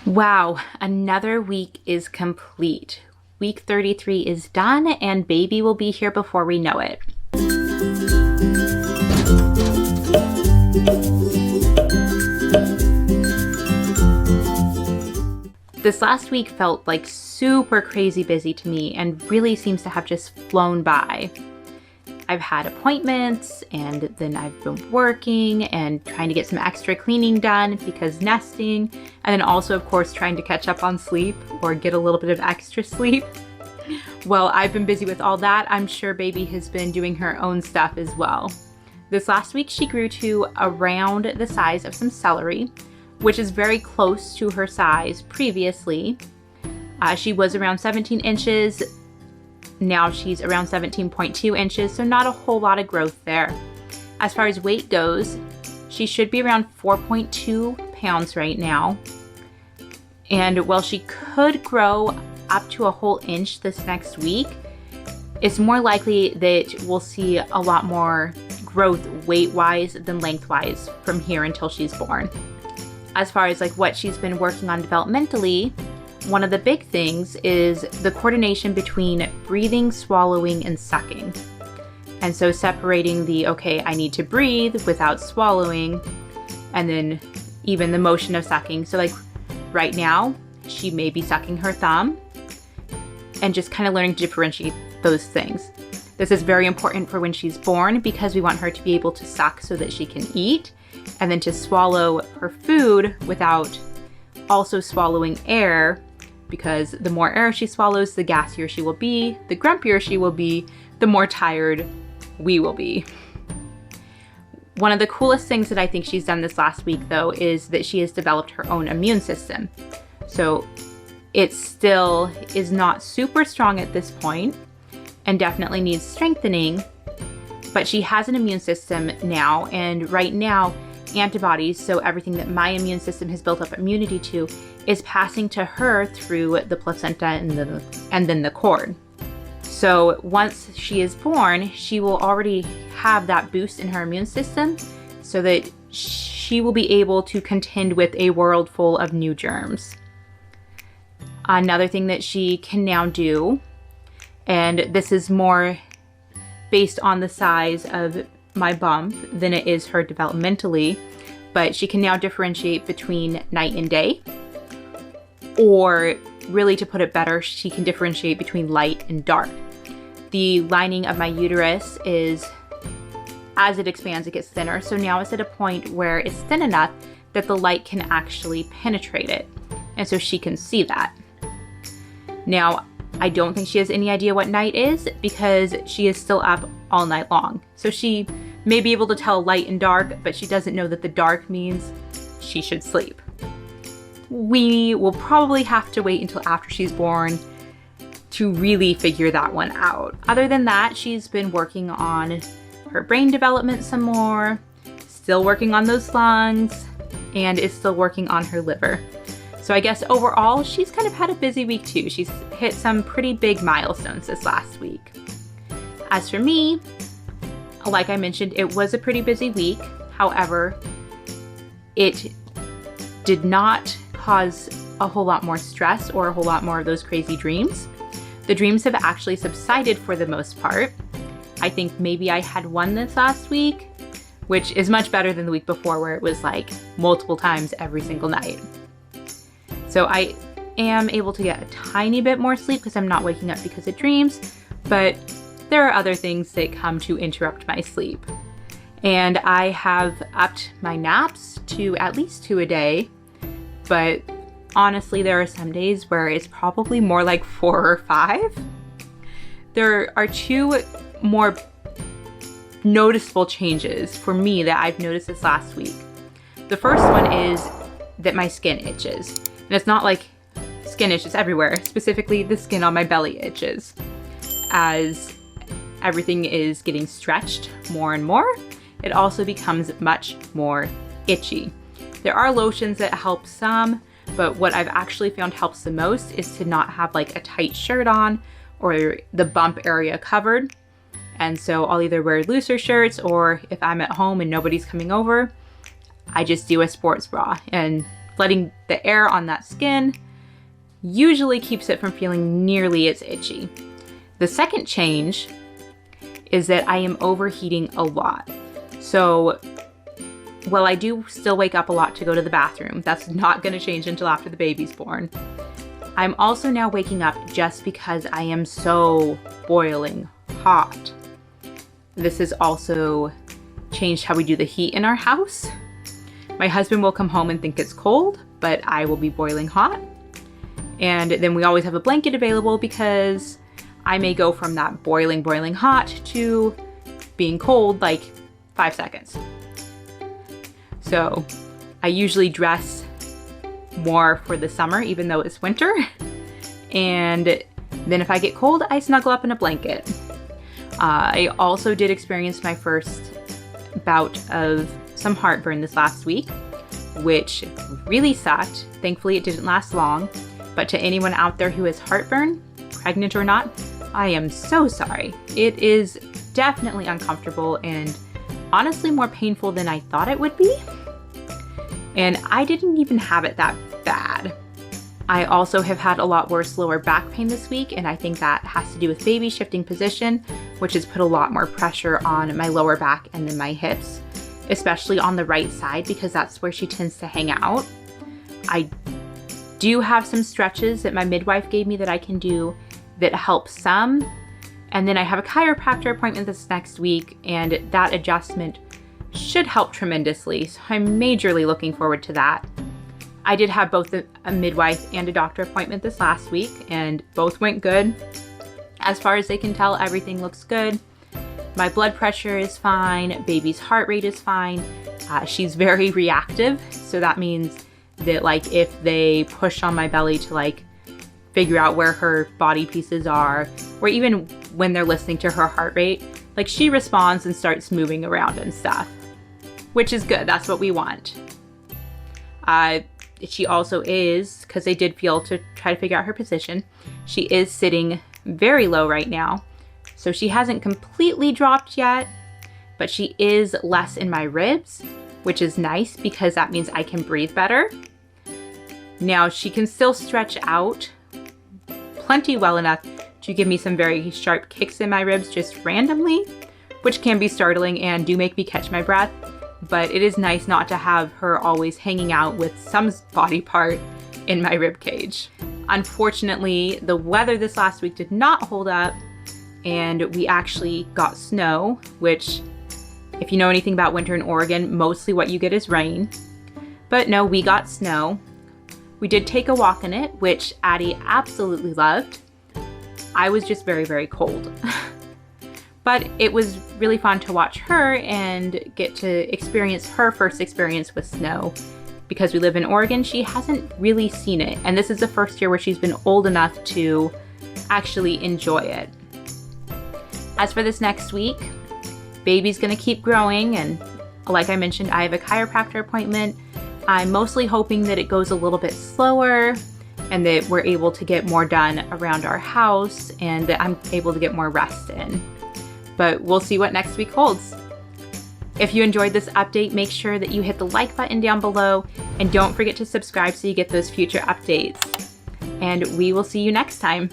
Wow, another week is complete. Week 33 is done and baby will be here before we know it. This last week felt like super crazy busy to me and really seems to have just flown by. I've had appointments and then I've been working and trying to get some extra cleaning done because nesting, and then also of course trying to catch up on sleep or get a little bit of extra sleep. Well, I've been busy with all that. I'm sure baby has been doing her own stuff as well. This last week she grew to around the size of some celery, which is very close to her size previously. She was around 17 inches. Now she's around 17.2 inches, so not a whole lot of growth there. As far as weight goes, she should be around 4.2 pounds right now. And while she could grow up to a whole inch this next week, it's more likely that we'll see a lot more growth weight-wise than length-wise from here until she's born. As far as like what she's been working on developmentally, one of the big things is the coordination between breathing, swallowing, and sucking. And so separating the, okay, I need to breathe without swallowing, and then even the motion of sucking. So like right now, she may be sucking her thumb and just kind of learning to differentiate those things. This is very important for when she's born because we want her to be able to suck so that she can eat, and then to swallow her food without also swallowing air, because the more air she swallows, the gassier she will be, the grumpier she will be, the more tired we will be. One of the coolest things that I think she's done this last week, though, is that she has developed her own immune system. So it still is not super strong at this point and definitely needs strengthening, but she has an immune system now, and right now, antibodies, so everything that my immune system has built up immunity to, is passing to her through the placenta and then the cord. So once she is born, she will already have that boost in her immune system so that she will be able to contend with a world full of new germs. Another thing that she can now do, and this is more based on the size of my bump than it is her developmentally, but she can now differentiate between night and day, or really to put it better, she can differentiate between light and dark. The lining of my uterus is, as it expands, it gets thinner, so now it's at a point where it's thin enough that the light can actually penetrate it, and so she can see that. Now, I don't think she has any idea what night is because she is still up all night long. So she may be able to tell light and dark, but she doesn't know that the dark means she should sleep. We will probably have to wait until after she's born to really figure that one out. Other than that, she's been working on her brain development some more, still working on those lungs, and is still working on her liver. So I guess overall, she's kind of had a busy week too. She's hit some pretty big milestones this last week. As for me, like I mentioned, it was a pretty busy week. However, it did not cause a whole lot more stress or a whole lot more of those crazy dreams. The dreams have actually subsided for the most part. I think maybe I had one this last week, which is much better than the week before where it was like multiple times every single night. So I am able to get a tiny bit more sleep because I'm not waking up because of dreams, but there are other things that come to interrupt my sleep. And I have upped my naps to at least 2 a day, but honestly, there are some days where it's probably more like 4 or 5. There are 2 more noticeable changes for me that I've noticed this last week. The first one is that my skin itches. And it's not like skin itches everywhere, specifically the skin on my belly itches. As everything is getting stretched more and more, it also becomes much more itchy. There are lotions that help some, but what I've actually found helps the most is to not have like a tight shirt on or the bump area covered. And so I'll either wear looser shirts, or if I'm at home and nobody's coming over, I just do a sports bra and letting the air on that skin usually keeps it from feeling nearly as itchy. The second change is that I am overheating a lot. So while I do still wake up a lot to go to the bathroom, that's not going to change until after the baby's born. I'm also now waking up just because I am so boiling hot. This has also changed how we do the heat in our house. My husband will come home and think it's cold, but I will be boiling hot. And then we always have a blanket available because I may go from that boiling hot to being cold like 5 seconds. So I usually dress more for the summer, even though it's winter. And then if I get cold, I snuggle up in a blanket. I also did experience my first bout of some heartburn this last week, which really sucked. Thankfully, it didn't last long. But to anyone out there who has heartburn, pregnant or not, I am so sorry. It is definitely uncomfortable and honestly more painful than I thought it would be. And I didn't even have it that bad. I also have had a lot worse lower back pain this week, and I think that has to do with baby shifting position, which has put a lot more pressure on my lower back and then my hips, especially on the right side because that's where she tends to hang out. I do have some stretches that my midwife gave me that I can do that help some. And then I have a chiropractor appointment this next week, and that adjustment should help tremendously. So I'm majorly looking forward to that. I did have both a midwife and a doctor appointment this last week, and both went good. As far as they can tell, everything looks good. My blood pressure is fine. Baby's heart rate is fine. She's very reactive. So that means that like if they push on my belly to like figure out where her body pieces are, or even when they're listening to her heart rate, like she responds and starts moving around and stuff, which is good. That's what we want. She also is, because they did feel to try to figure out her position, she is sitting very low right now. So she hasn't completely dropped yet, but she is less in my ribs, which is nice because that means I can breathe better. Now she can still stretch out plenty well enough to give me some very sharp kicks in my ribs just randomly, which can be startling and do make me catch my breath. But it is nice not to have her always hanging out with some body part in my rib cage. Unfortunately, the weather this last week did not hold up, and we actually got snow, which, if you know anything about winter in Oregon, mostly what you get is rain. But no, we got snow. We did take a walk in it, which Addie absolutely loved. I was just very cold. But it was really fun to watch her and get to experience her first experience with snow. Because we live in Oregon, she hasn't really seen it. And this is the first year where she's been old enough to actually enjoy it. As for this next week, baby's gonna keep growing. And like I mentioned, I have a chiropractor appointment. I'm mostly hoping that it goes a little bit slower and that we're able to get more done around our house and that I'm able to get more rest in. But we'll see what next week holds. If you enjoyed this update, make sure that you hit the like button down below and don't forget to subscribe so you get those future updates. And we will see you next time.